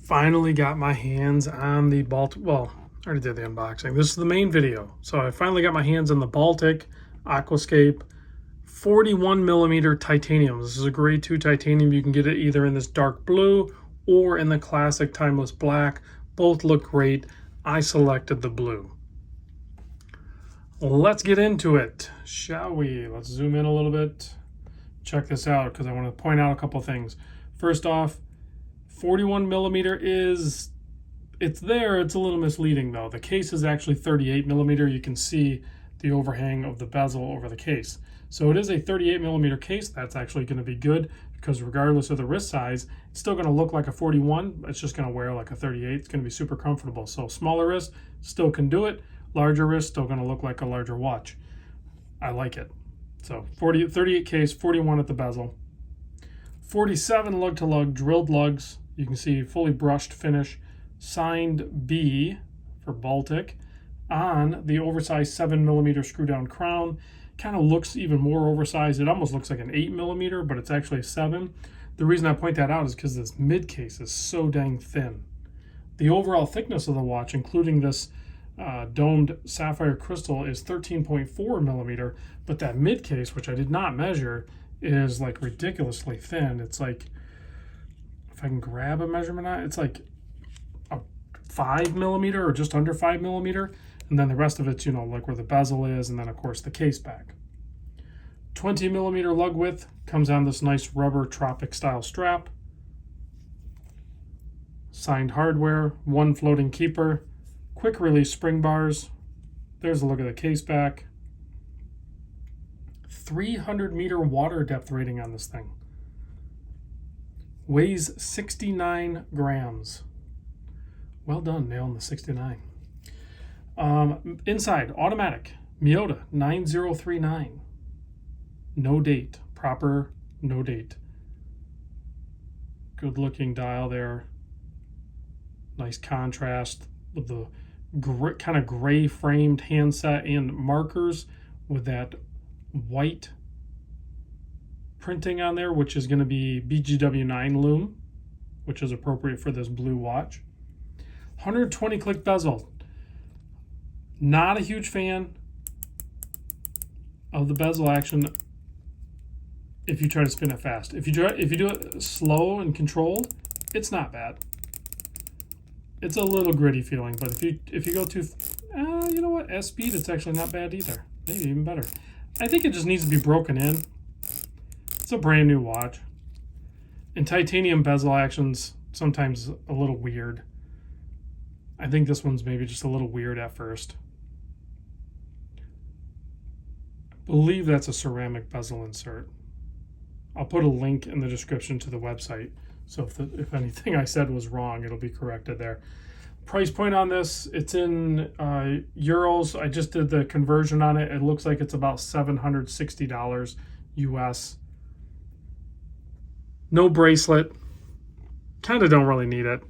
Finally got my hands on the Baltic. Well, I already did the unboxing. This is the main video. So I finally got my hands on the Baltic Aquascaphe 41 millimeter titanium. This is a grade 2 titanium. You can get it either in this dark blue or in the classic timeless black. Both look great. I selected the blue. Let's get into it, shall we? Let's zoom in a little bit. Check this out because I want to point out a couple things. First off, 41 millimeter it's there. It's a little misleading though. The case is actually 38 millimeter. You can see the overhang of the bezel over the case. So it is a 38 millimeter case. That's actually going to be good because regardless of the wrist size, it's still going to look like a 41. It's just going to wear like a 38. It's going to be super comfortable. So smaller wrist still can do it. Larger wrist still going to look like a larger watch. I like it. So 38 case, 41 at the bezel. 47 lug to lug drilled lugs. You can see fully brushed finish, signed B for Baltic on the oversized 7 millimeter screw down crown. Kind of looks even more oversized. It almost looks like an 8 millimeter, but it's actually a 7. The reason I point that out is because this mid case is so dang thin. The overall thickness of the watch, including this domed sapphire crystal, is 13.4 millimeter, but that mid case, which I did not measure, is like ridiculously thin. It's like, if I can grab a measurement on it, it's like a 5 millimeter or just under 5 millimeter. And then the rest of it's, you know, like where the bezel is, and then of course the case back. 20 millimeter lug width, comes on this nice rubber tropic style strap. Signed hardware, one floating keeper, quick release spring bars. There's a look at the case back. 300 meter water depth rating on this thing. Weighs 69 grams. Well done, nailing the 69. Inside, automatic, Miyota 9039. No date, proper no date. Good looking dial there. Nice contrast with the kind of gray framed handset and markers with that white printing on there, which is going to be BGW9 lume, which is appropriate for this blue watch. 120 click bezel. Not a huge fan of the bezel action if you try to spin it fast. If you do it slow and controlled, it's not bad. It's a little gritty feeling, but if you go too, you know what, S speed, it's actually not bad either. Maybe even better. I think it just needs to be broken in. It's a brand new watch. And titanium bezel action's sometimes a little weird. I think this one's maybe just a little weird at first. I believe that's a ceramic bezel insert. I'll put a link in the description to the website. So if anything I said was wrong, it'll be corrected there. Price point on this, it's in euros. I just did the conversion on it. It looks like it's about $760 US. No bracelet. Kind of don't really need it.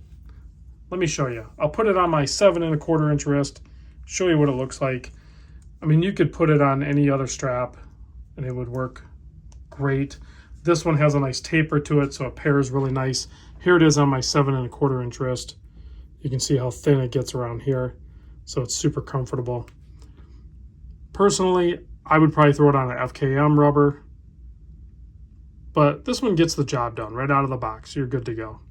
Let me show you. I'll put it on my 7 1/4 inch wrist, show you what it looks like. I mean, you could put it on any other strap and it would work great. This one has a nice taper to it, so it pairs really nice. Here it is on my 7 1/4 inch wrist. You can see how thin it gets around here, so it's super comfortable. Personally, I would probably throw it on an FKM rubber, but this one gets the job done right out of the box. You're good to go.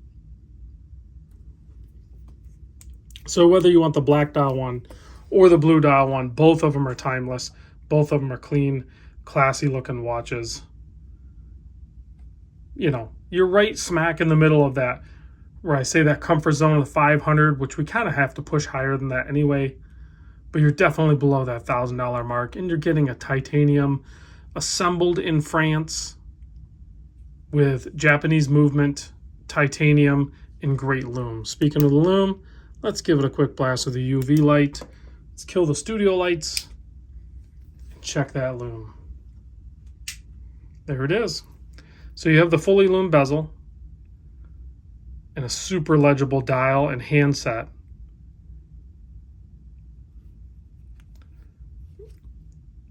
So whether you want the black dial one or the blue dial one, both of them are timeless. Both of them are clean, classy looking watches. You know, you're right smack in the middle of that, where I say that comfort zone of 500, which we kind of have to push higher than that anyway. But you're definitely below that $1,000 mark, and you're getting a titanium assembled in France with Japanese movement, titanium, and great lume. Speaking of the lume, let's give it a quick blast with the UV light. Let's kill the studio lights and check that lume. There it is. So you have the fully lume bezel and a super legible dial and handset.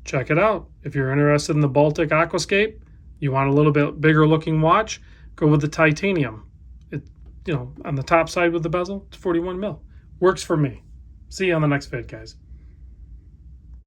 Check it out. If you're interested in the Baltic Aquascaphe, you want a little bit bigger looking watch, go with the titanium. on the top side with the bezel, it's 41 mil. Works for me. See you on the next vid, guys.